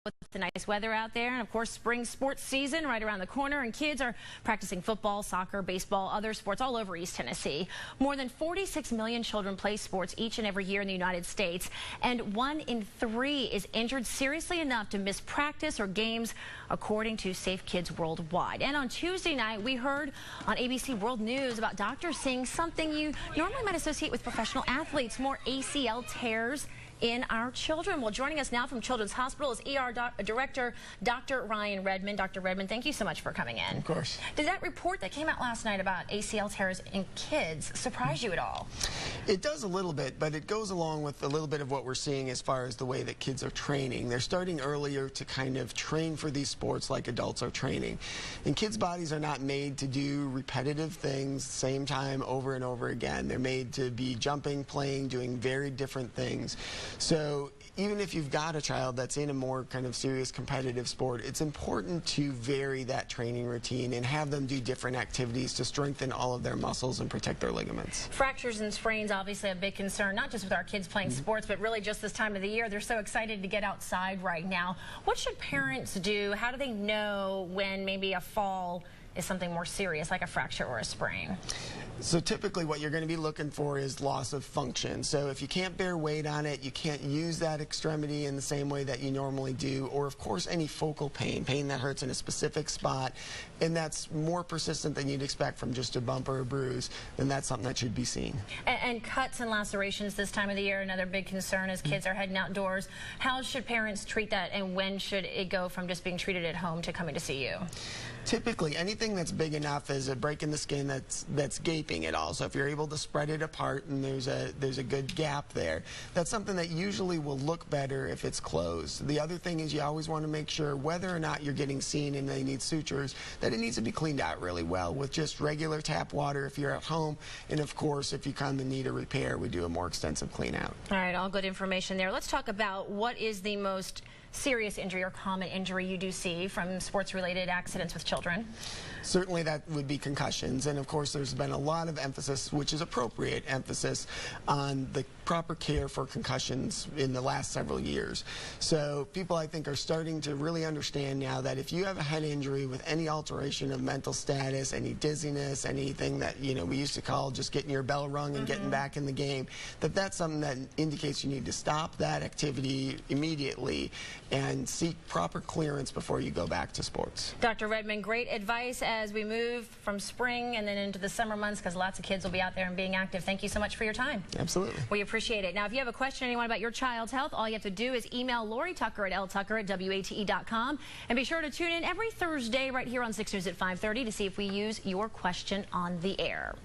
with the nice weather out there, and of course spring sports season right around the corner, and kids are practicing football, soccer, baseball, other sports all over East Tennessee. More than 46 million children play sports each and every year in the United States, and 1 in 3 is injured seriously enough to miss practice or games, according to Safe Kids Worldwide. And on Tuesday night, we heard on ABC World News about doctors seeing something you normally might associate with professional athletes: more ACL tears in our children. Well, joining us now from Children's Hospital is ER Director Dr. Ryan Redmond. Dr. Redmond, thank you so much for coming in. Of course. Did that report that came out last night about ACL tears in kids surprise you at all? It does a little bit, but it goes along with a little bit of what we're seeing as far as the way that kids are training. They're starting earlier to kind of train for these sports like adults are training. And kids' bodies are not made to do repetitive things same time over and over again. They're made to be jumping, playing, doing very different things. So even if you've got a child that's in a more kind of serious competitive sport, it's important to vary that training routine and have them do different activities to strengthen all of their muscles and protect their ligaments. Fractures and sprains, obviously a big concern, not just with our kids playing sports, but really just this time of the year. They're so excited to get outside right now. What should parents do? How do they know when maybe a fall is something more serious, like a fracture or a sprain? So typically what you're going to be looking for is loss of function. So if you can't bear weight on it, you can't use that extremity in the same way that you normally do, or of course any focal pain, pain that hurts in a specific spot, and that's more persistent than you'd expect from just a bump or a bruise, then that's something that should be seen. And cuts and lacerations this time of the year, another big concern as kids are heading outdoors. How should parents treat that, and when should it go from just being treated at home to coming to see you? Typically, anything that's big enough as a break in the skin that's gaping at all. So if you're able to spread it apart and there's a good gap there, that's something that usually will look better if it's closed. The other thing is you always want to make sure, whether or not you're getting seen and they need sutures, that it needs to be cleaned out really well with just regular tap water if you're at home, and of course if you come and need a repair, we do a more extensive clean out. All right, all good information there. Let's talk about what is the most serious injury or common injury you do see from sports-related accidents with children. Certainly that would be concussions, and of course there's been a lot of emphasis, which is appropriate emphasis, on the proper care for concussions in the last several years. So people, I think, are starting to really understand now that if you have a head injury with any alteration of mental status, any dizziness, anything that we used to call just getting your bell rung and getting back in the game, that's something that indicates you need to stop that activity immediately and seek proper clearance before you go back to sports. Dr. Redmond, great advice as we move from spring and then into the summer months, because lots of kids will be out there and being active. Thank you so much for your time. Absolutely. We appreciate it. Now, if you have a question, anyone about your child's health, all you have to do is email Lori Tucker at ltucker@wate.com, and be sure to tune in every Thursday right here on 6 News at 5:30 to see if we use your question on the air.